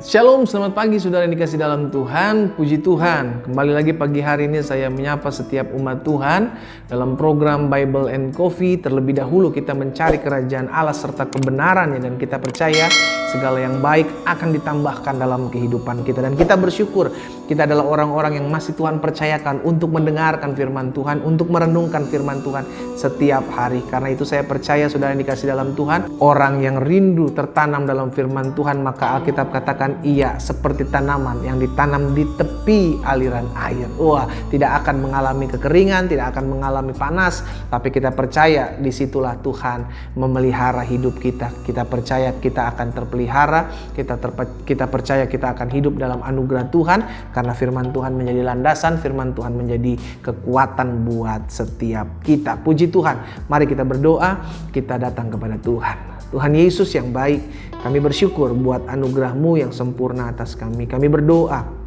Shalom, selamat pagi saudara yang dikasih dalam Tuhan. Puji Tuhan, kembali lagi pagi hari ini saya menyapa setiap umat Tuhan dalam program Bible and Coffee. Terlebih dahulu kita mencari kerajaan Allah serta kebenarannya, dan kita percaya segala yang baik akan ditambahkan dalam kehidupan kita. Dan kita bersyukur kita adalah orang-orang yang masih Tuhan percayakan untuk mendengarkan firman Tuhan, untuk merenungkan firman Tuhan setiap hari. Karena itu saya percaya saudara yang dikasih dalam Tuhan, orang yang rindu tertanam dalam firman Tuhan, maka Alkitab katakan ia seperti tanaman yang ditanam di tepi aliran air. Wah, tidak akan mengalami kekeringan, tidak akan mengalami panas, tapi kita percaya disitulah Tuhan memelihara hidup kita. Kita percaya kita akan terpelihara, kita percaya kita akan hidup dalam anugerah Tuhan, karena firman Tuhan menjadi landasan, firman Tuhan menjadi kekuatan buat setiap kita. Puji Tuhan, mari kita berdoa, kita datang kepada Tuhan. Tuhan Yesus yang baik, kami bersyukur buat anugerah-Mu yang sempurna atas kami. Kami berdoa,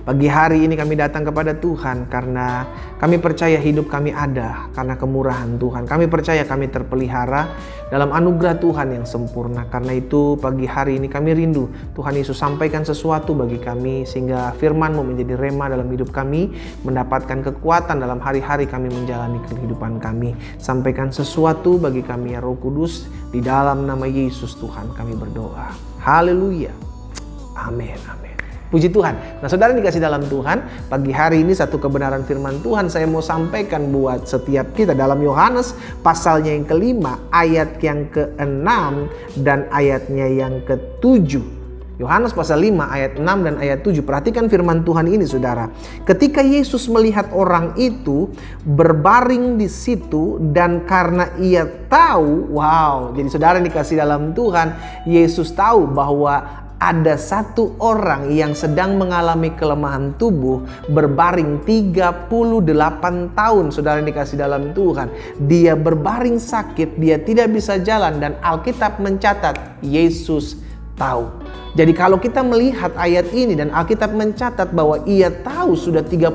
pagi hari ini kami datang kepada Tuhan karena kami percaya hidup kami ada karena kemurahan Tuhan. Kami percaya kami terpelihara dalam anugerah Tuhan yang sempurna. Karena itu pagi hari ini kami rindu Tuhan Yesus sampaikan sesuatu bagi kami, sehingga firman-Mu menjadi rema dalam hidup kami, mendapatkan kekuatan dalam hari-hari kami menjalani kehidupan kami. Sampaikan sesuatu bagi kami ya Roh Kudus, di dalam nama Yesus Tuhan kami berdoa. Haleluya. Amin. Amin. Puji Tuhan. Nah saudara dikasih dalam Tuhan, pagi hari ini satu kebenaran firman Tuhan saya mau sampaikan buat setiap kita dalam Yohanes pasalnya yang kelima, ayat yang ke-6 dan ayatnya yang ke-7. Yohanes pasal 5 ayat 6 dan ayat 7. Perhatikan firman Tuhan ini saudara. Ketika Yesus melihat orang itu berbaring di situ, dan karena ia tahu, jadi saudara dikasih dalam Tuhan, Yesus tahu bahwa ada satu orang yang sedang mengalami kelemahan tubuh, berbaring 38 tahun. Saudara dikasih dalam Tuhan, dia berbaring sakit, dia tidak bisa jalan, dan Alkitab mencatat Yesus tahu. Jadi kalau kita melihat ayat ini dan Alkitab mencatat bahwa ia tahu sudah 38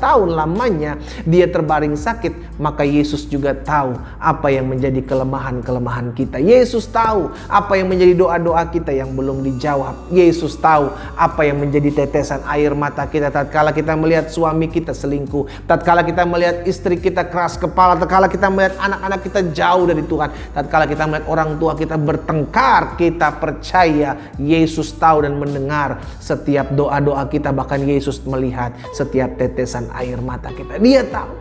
tahun lamanya dia terbaring sakit, maka Yesus juga tahu apa yang menjadi kelemahan-kelemahan kita. Yesus tahu apa yang menjadi doa-doa kita yang belum dijawab. Yesus tahu apa yang menjadi tetesan air mata kita tatkala kita melihat suami kita selingkuh, tatkala kita melihat istri kita keras kepala, tatkala kita melihat anak-anak kita jauh dari Tuhan, tatkala kita melihat orang tua kita bertengkar. Kita percaya Yesus tahu dan mendengar setiap doa-doa kita. Bahkan Yesus melihat setiap tetesan air mata kita. Dia tahu.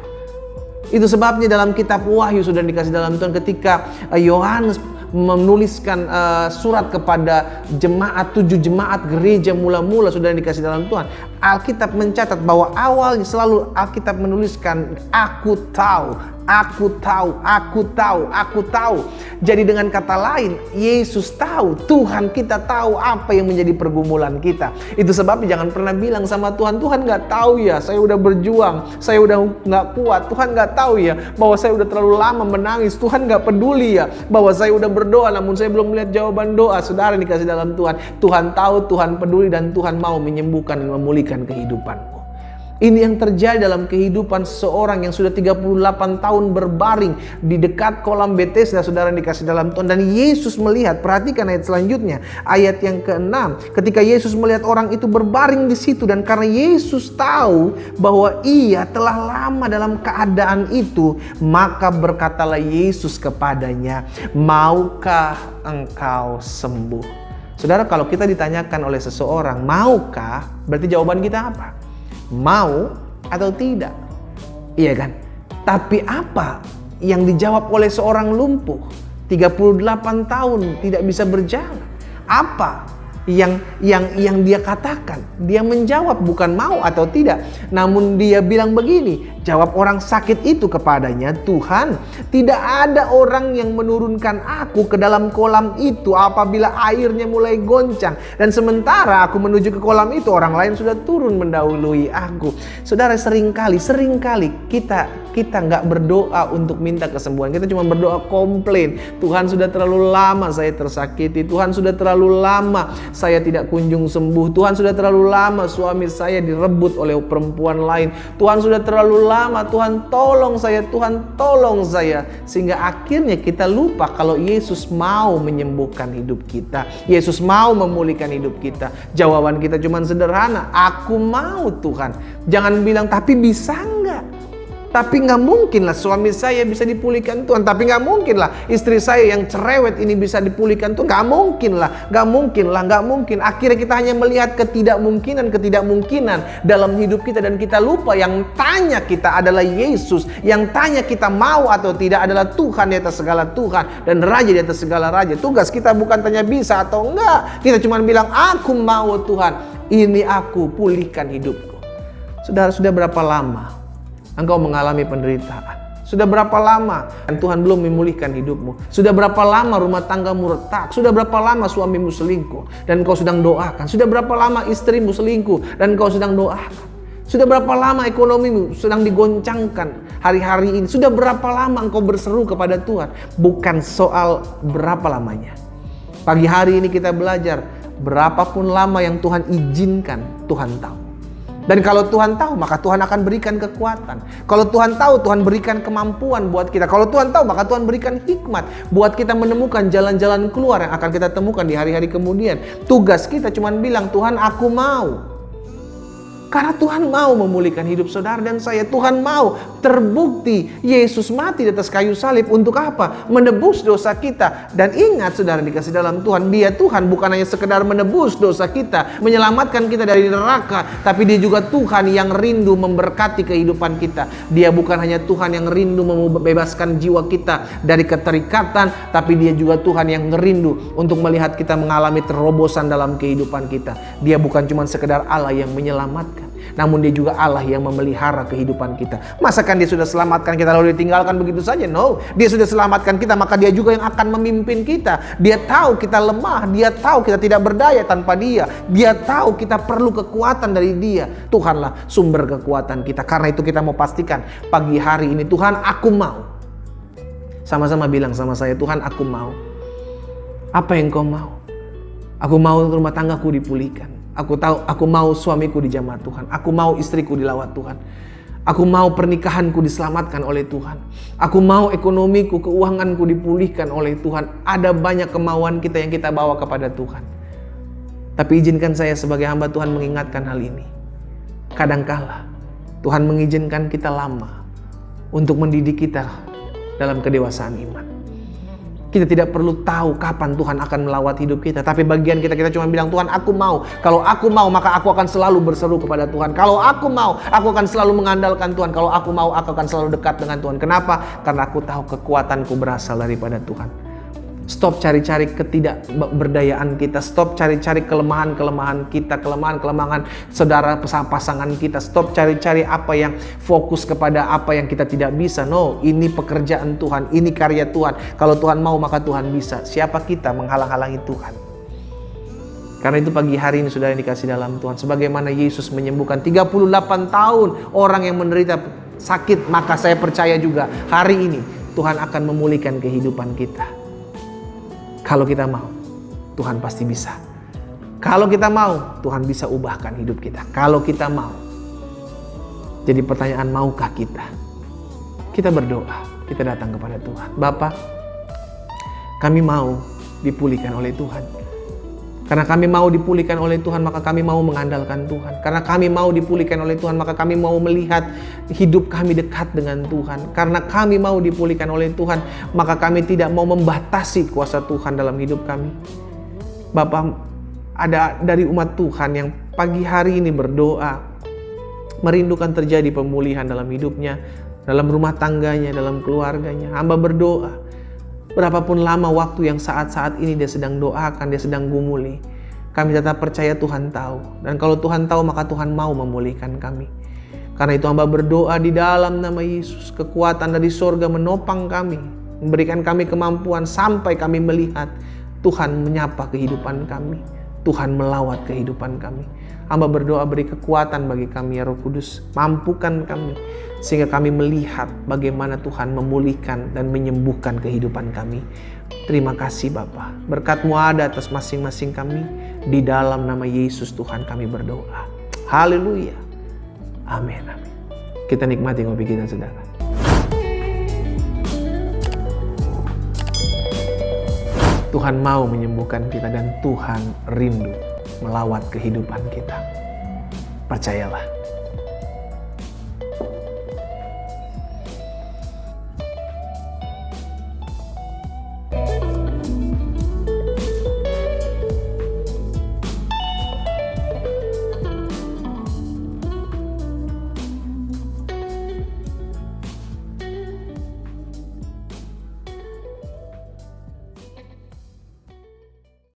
Itu sebabnya dalam kitab Wahyu sudah dikasih dalam Tuhan, ketika Yohanes menuliskan surat kepada jemaat, 7 jemaat gereja mula-mula sudah dikasih dalam Tuhan, Alkitab mencatat bahwa awalnya selalu Alkitab menuliskan aku tahu, aku tahu, aku tahu, aku tahu. Jadi dengan kata lain, Yesus tahu, Tuhan kita tahu apa yang menjadi pergumulan kita. Itu sebabnya jangan pernah bilang sama Tuhan, Tuhan gak tahu ya, saya udah berjuang, saya udah gak kuat. Tuhan gak tahu ya bahwa saya udah terlalu lama menangis. Tuhan gak peduli ya bahwa saya udah berdoa namun saya belum melihat jawaban doa. Saudara dikasih dalam Tuhan, Tuhan tahu, Tuhan peduli, dan Tuhan mau menyembuhkan dan memulihkan kehidupanmu. Ini yang terjadi dalam kehidupan seseorang yang sudah 38 tahun berbaring di dekat kolam Bethesda, saudara yang dikasih dalam Tuhan. Dan Yesus melihat, perhatikan ayat selanjutnya, ayat yang ke-6. Ketika Yesus melihat orang itu berbaring di situ, dan karena Yesus tahu bahwa ia telah lama dalam keadaan itu, maka berkatalah Yesus kepadanya, maukah engkau sembuh? Saudara, kalau kita ditanyakan oleh seseorang, maukah? Berarti jawaban kita apa? Mau atau tidak? Iya kan? Tapi apa yang dijawab oleh seorang lumpuh 38 tahun tidak bisa berjalan? Apa yang dia katakan? Dia menjawab bukan mau atau tidak, namun dia bilang begini, jawab orang sakit itu kepadanya, Tuhan, tidak ada orang yang menurunkan aku ke dalam kolam itu apabila airnya mulai goncang, dan sementara aku menuju ke kolam itu orang lain sudah turun mendahului aku. Saudara, seringkali kita kita nggak berdoa untuk minta kesembuhan. Kita cuma berdoa komplain. Tuhan, sudah terlalu lama saya tersakiti. Tuhan, sudah terlalu lama saya tidak kunjung sembuh. Tuhan, sudah terlalu lama suami saya direbut oleh perempuan lain. Tuhan, sudah terlalu lama. Tuhan, tolong saya. Tuhan, tolong saya. Sehingga akhirnya kita lupa kalau Yesus mau menyembuhkan hidup kita. Yesus mau memulihkan hidup kita. Jawaban kita cuma sederhana. Aku mau Tuhan. Jangan bilang, tapi bisa enggak? Tapi nggak mungkin lah suami saya bisa dipulihkan Tuhan. Tapi nggak mungkin lah istri saya yang cerewet ini bisa dipulihkan Tuhan. Nggak mungkin lah, nggak mungkin lah, nggak mungkin. Akhirnya kita hanya melihat ketidakmungkinan dalam hidup kita. Dan kita lupa yang tanya kita adalah Yesus. Yang tanya kita mau atau tidak adalah Tuhan di atas segala Tuhan. Dan Raja di atas segala Raja. Tugas kita bukan tanya bisa atau enggak. Kita cuma bilang, aku mau Tuhan. Ini aku, pulihkan hidupku. Saudara, sudah berapa lama engkau mengalami penderitaan? Sudah berapa lama dan Tuhan belum memulihkan hidupmu? Sudah berapa lama rumah tanggamu retak? Sudah berapa lama suamimu selingkuh dan engkau sedang doakan? Sudah berapa lama istrimu selingkuh dan engkau sedang doakan? Sudah berapa lama ekonomimu sedang digoncangkan hari-hari ini? Sudah berapa lama engkau berseru kepada Tuhan? Bukan soal berapa lamanya. Pagi hari ini kita belajar, berapapun lama yang Tuhan izinkan, Tuhan tahu. Dan kalau Tuhan tahu, maka Tuhan akan berikan kekuatan. Kalau Tuhan tahu, Tuhan berikan kemampuan buat kita. Kalau Tuhan tahu, maka Tuhan berikan hikmat buat kita menemukan jalan-jalan keluar yang akan kita temukan di hari-hari kemudian. Tugas kita cuma bilang, Tuhan, aku mau. Karena Tuhan mau memulihkan hidup saudara dan saya. Tuhan mau. Terbukti Yesus mati di atas kayu salib untuk apa? Menebus dosa kita. Dan ingat saudara dikasih dalam Tuhan, Dia Tuhan bukan hanya sekedar menebus dosa kita, menyelamatkan kita dari neraka, tapi Dia juga Tuhan yang rindu memberkati kehidupan kita. Dia bukan hanya Tuhan yang rindu membebaskan jiwa kita dari keterikatan, tapi Dia juga Tuhan yang rindu untuk melihat kita mengalami terobosan dalam kehidupan kita. Dia bukan cuma sekedar Allah yang menyelamatkan, namun Dia juga Allah yang memelihara kehidupan kita. Masakan Dia sudah selamatkan kita lalu ditinggalkan begitu saja? No, Dia sudah selamatkan kita, maka Dia juga yang akan memimpin kita. Dia tahu kita lemah, Dia tahu kita tidak berdaya tanpa Dia. Dia tahu kita perlu kekuatan dari Dia. Tuhanlah sumber kekuatan kita. Karena itu kita mau pastikan pagi hari ini, Tuhan, aku mau. Sama-sama bilang sama saya, Tuhan, aku mau. Apa yang Kau mau? Aku mau rumah tanggaku dipulihkan. Aku mau suamiku dijamah Tuhan. Aku mau istriku dilawat Tuhan. Aku mau pernikahanku diselamatkan oleh Tuhan. Aku mau ekonomiku, keuanganku dipulihkan oleh Tuhan. Ada banyak kemauan kita yang kita bawa kepada Tuhan. Tapi izinkan saya sebagai hamba Tuhan mengingatkan hal ini. Kadangkala Tuhan mengizinkan kita lama untuk mendidik kita dalam kedewasaan iman. Kita tidak perlu tahu kapan Tuhan akan melawat hidup kita. Tapi bagian kita cuma bilang, Tuhan, aku mau. Kalau aku mau, maka aku akan selalu berseru kepada Tuhan. Kalau aku mau, aku akan selalu mengandalkan Tuhan. Kalau aku mau, aku akan selalu dekat dengan Tuhan. Kenapa? Karena aku tahu kekuatanku berasal daripada Tuhan. Stop cari-cari ketidakberdayaan kita. Stop cari-cari kelemahan-kelemahan kita, kelemahan-kelemahan saudara pasangan kita. Stop cari-cari apa yang fokus kepada apa yang kita tidak bisa. No, ini pekerjaan Tuhan, ini karya Tuhan. Kalau Tuhan mau, maka Tuhan bisa. Siapa kita menghalang-halangi Tuhan? Karena itu pagi hari ini saudara yang dikasih dalam Tuhan, sebagaimana Yesus menyembuhkan 38 tahun orang yang menderita sakit, maka saya percaya juga hari ini Tuhan akan memulihkan kehidupan kita. Kalau kita mau, Tuhan pasti bisa. Kalau kita mau, Tuhan bisa ubahkan hidup kita. Kalau kita mau. Jadi pertanyaan, maukah kita? Kita berdoa, kita datang kepada Tuhan. Bapa, kami mau dipulihkan oleh Tuhan. Karena kami mau dipulihkan oleh Tuhan, maka kami mau mengandalkan Tuhan. Karena kami mau dipulihkan oleh Tuhan, maka kami mau melihat hidup kami dekat dengan Tuhan. Karena kami mau dipulihkan oleh Tuhan, maka kami tidak mau membatasi kuasa Tuhan dalam hidup kami. Bapak, ada dari umat Tuhan yang pagi hari ini berdoa, merindukan terjadi pemulihan dalam hidupnya, dalam rumah tangganya, dalam keluarganya. Hamba berdoa, berapapun lama waktu yang saat-saat ini dia sedang doakan, dia sedang gumuli, kami tetap percaya Tuhan tahu. Dan kalau Tuhan tahu, maka Tuhan mau memulihkan kami. Karena itu hamba berdoa di dalam nama Yesus, kekuatan dari sorga menopang kami, memberikan kami kemampuan sampai kami melihat Tuhan menyapa kehidupan kami, Tuhan melawat kehidupan kami. Hamba berdoa beri kekuatan bagi kami ya Roh Kudus. Mampukan kami sehingga kami melihat bagaimana Tuhan memulihkan dan menyembuhkan kehidupan kami. Terima kasih Bapa. Berkat-Mu ada atas masing-masing kami. Di dalam nama Yesus Tuhan kami berdoa. Haleluya. Amin. Amin. Kita nikmati ngopi kita, saudara. Tuhan mau menyembuhkan kita dan Tuhan rindu melawat kehidupan kita. Percayalah.